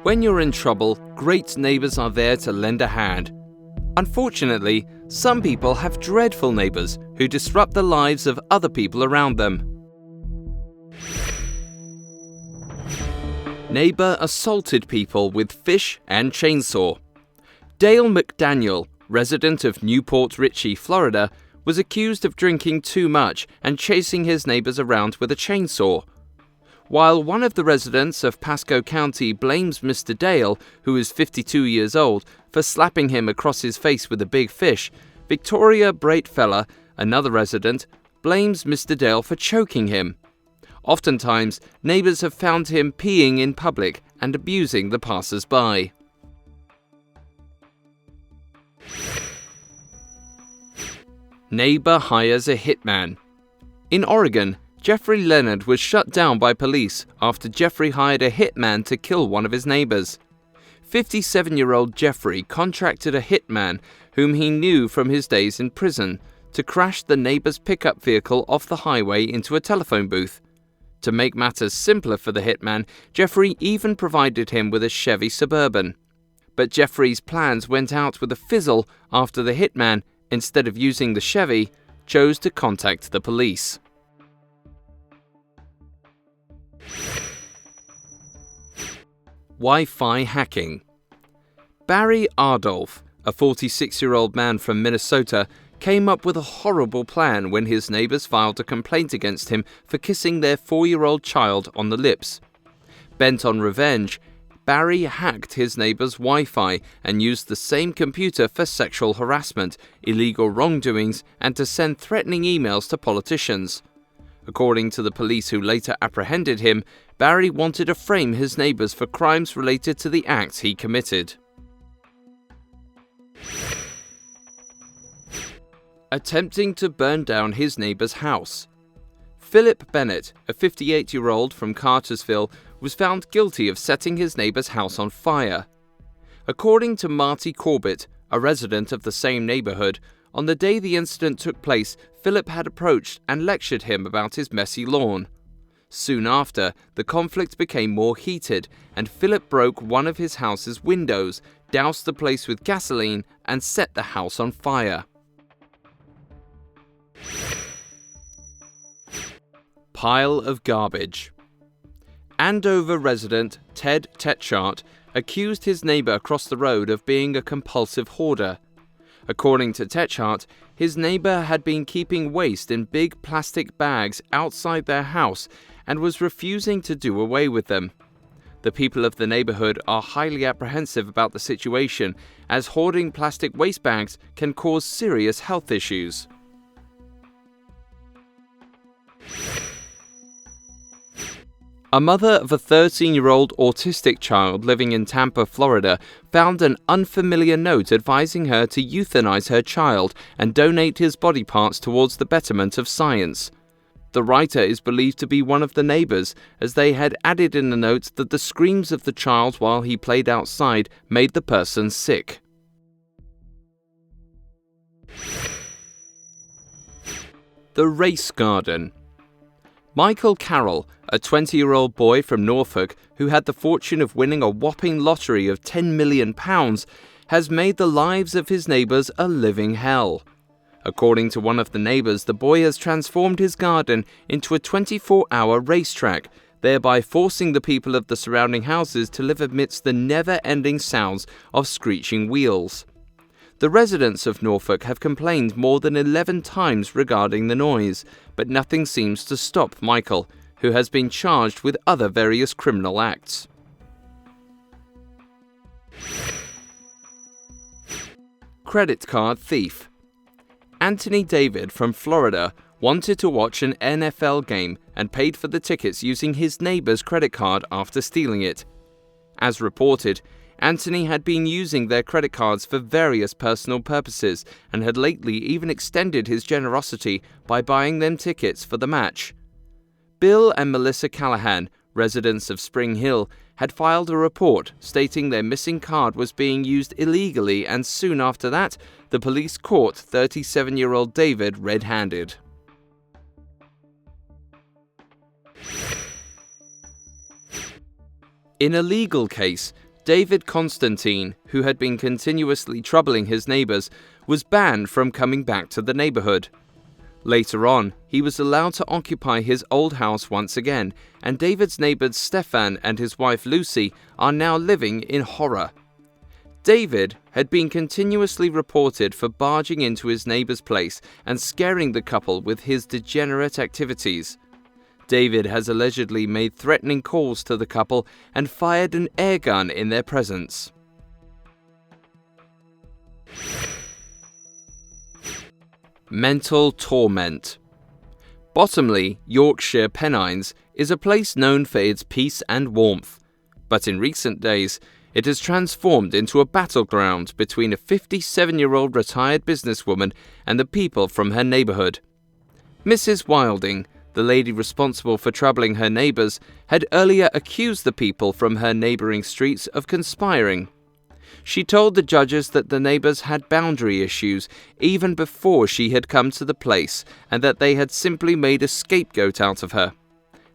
When you're in trouble, great neighbors are there to lend a hand. Unfortunately, some people have dreadful neighbors who disrupt the lives of other people around them. Neighbor assaulted people with fish and chainsaw. Dale McDaniel, resident of Newport Richey, Florida, was accused of drinking too much and chasing his neighbors around with a chainsaw. While one of the residents of Pasco County blames Mr. Dale, who is 52 years old, for slapping him across his face with a big fish, Victoria Breitfeller, another resident, blames Mr. Dale for choking him. Oftentimes, neighbors have found him peeing in public and abusing the passers-by. Neighbor hires a hitman. In Oregon, Jeffrey Leonard was shut down by police after Jeffrey hired a hitman to kill one of his neighbors. 57-year-old Jeffrey contracted a hitman, whom he knew from his days in prison, to crash the neighbor's pickup vehicle off the highway into a telephone booth. To make matters simpler for the hitman, Jeffrey even provided him with a Chevy Suburban. But Jeffrey's plans went out with a fizzle after the hitman, instead of using the Chevy, chose to contact the police. Wi-Fi hacking. Barry Ardolph, a 46-year-old man from Minnesota, came up with a horrible plan when his neighbors filed a complaint against him for kissing their 4-year-old child on the lips. Bent on revenge, Barry hacked his neighbor's Wi-Fi and used the same computer for sexual harassment, illegal wrongdoings, and to send threatening emails to politicians. According to the police who later apprehended him, Barry wanted to frame his neighbors for crimes related to the acts he committed. Attempting to burn down his neighbor's house. Philip Bennett, a 58-year-old from Cartersville, was found guilty of setting his neighbor's house on fire. According to Marty Corbett, a resident of the same neighborhood, on the day the incident took place, Philip had approached and lectured him about his messy lawn. Soon after, the conflict became more heated, and Philip broke one of his house's windows, doused the place with gasoline, and set the house on fire. Pile of garbage. Andover resident Ted Tetchart accused his neighbor across the road of being a compulsive hoarder. According to Tetchart, his neighbor had been keeping waste in big plastic bags outside their house and was refusing to do away with them. The people of the neighborhood are highly apprehensive about the situation, as hoarding plastic waste bags can cause serious health issues. A mother of a 13-year-old autistic child living in Tampa, Florida, found an unfamiliar note advising her to euthanize her child and donate his body parts towards the betterment of science. The writer is believed to be one of the neighbors, as they had added in the note that the screams of the child while he played outside made the person sick. The Race Garden. Michael Carroll, a 20-year-old boy from Norfolk who had the fortune of winning a whopping lottery of £10 million, has made the lives of his neighbors a living hell. According to one of the neighbors, the boy has transformed his garden into a 24-hour racetrack, thereby forcing the people of the surrounding houses to live amidst the never-ending sounds of screeching wheels. The residents of Norfolk have complained more than 11 times regarding the noise, but nothing seems to stop Michael, who has been charged with other various criminal acts. Credit card thief. Anthony David from Florida wanted to watch an NFL game and paid for the tickets using his neighbor's credit card after stealing it. As reported, Anthony had been using their credit cards for various personal purposes and had lately even extended his generosity by buying them tickets for the match. Bill and Melissa Callahan, residents of Spring Hill, had filed a report stating their missing card was being used illegally, and soon after that, the police caught 37-year-old David red-handed. In a legal case, David Constantine, who had been continuously troubling his neighbors, was banned from coming back to the neighborhood. Later on, he was allowed to occupy his old house once again, and David's neighbors Stefan and his wife Lucy are now living in horror. David had been continuously reported for barging into his neighbor's place and scaring the couple with his degenerate activities. David has allegedly made threatening calls to the couple and fired an air gun in their presence. Mental torment. Bottomley, Yorkshire Pennines, is a place known for its peace and warmth, but in recent days, it has transformed into a battleground between a 57-year-old retired businesswoman and the people from her neighborhood. Mrs. Wilding, the lady responsible for troubling her neighbors, had earlier accused the people from her neighboring streets of conspiring. She told the judges that the neighbors had boundary issues even before she had come to the place and that they had simply made a scapegoat out of her.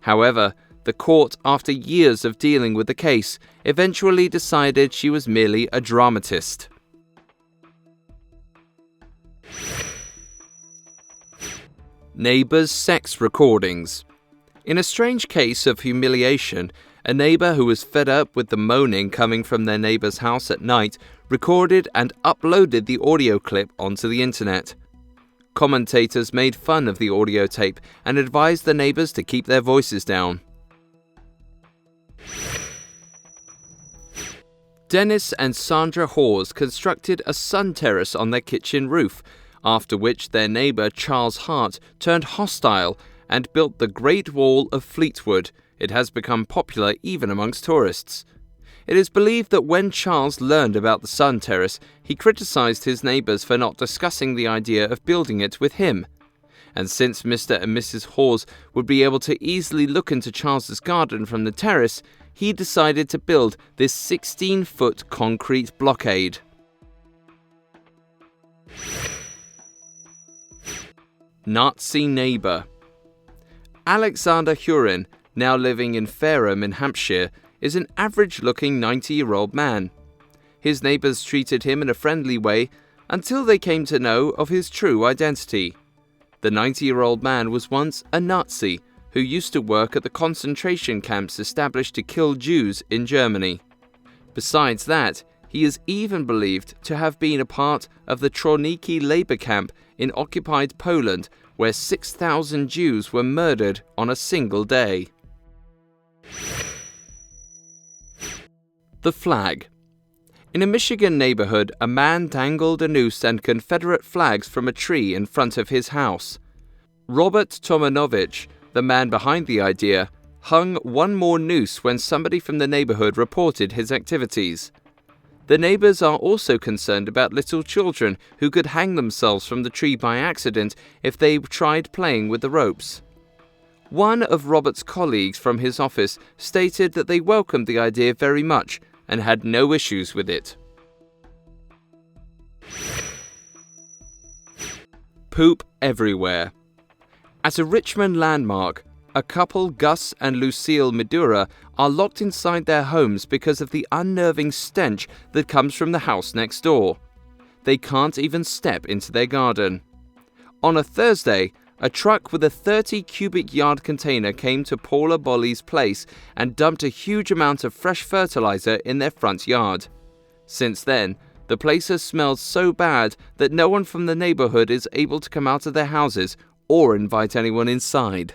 However, the court, after years of dealing with the case, eventually decided she was merely a dramatist. Neighbors' sex recordings. In a strange case of humiliation, a neighbor who was fed up with the moaning coming from their neighbor's house at night recorded and uploaded the audio clip onto the internet. Commentators made fun of the audio tape and advised the neighbors to keep their voices down. Dennis and Sandra Hawes constructed a sun terrace on their kitchen roof, after which their neighbor Charles Hart turned hostile and built the Great Wall of Fleetwood. It has become popular even amongst tourists. It is believed that when Charles learned about the sun terrace, he criticized his neighbors for not discussing the idea of building it with him. And since Mr. and Mrs. Hawes would be able to easily look into Charles's garden from the terrace, he decided to build this 16-foot concrete blockade. Nazi neighbor. Alexander Hurin, now living in Fareham in Hampshire, is an average-looking 90-year-old man. His neighbors treated him in a friendly way until they came to know of his true identity. The 90-year-old man was once a Nazi who used to work at the concentration camps established to kill Jews in Germany. Besides that, he is even believed to have been a part of the Troniki labor camp in occupied Poland, where 6,000 Jews were murdered on a single day. The flag. In a Michigan neighborhood, a man dangled a noose and Confederate flags from a tree in front of his house. Robert Tomanovich, the man behind the idea, hung one more noose when somebody from the neighborhood reported his activities. The neighbors are also concerned about little children who could hang themselves from the tree by accident if they tried playing with the ropes. One of Robert's colleagues from his office stated that they welcomed the idea very much and had no issues with it. Poop everywhere. At a Richmond landmark, a couple, Gus and Lucille Medura, are locked inside their homes because of the unnerving stench that comes from the house next door. They can't even step into their garden. On a Thursday, a truck with a 30 cubic yard container came to Paula Bolly's place and dumped a huge amount of fresh fertilizer in their front yard. Since then, the place has smelled so bad that no one from the neighborhood is able to come out of their houses or invite anyone inside.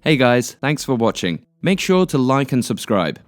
Hey guys, thanks for watching. Make sure to like and subscribe.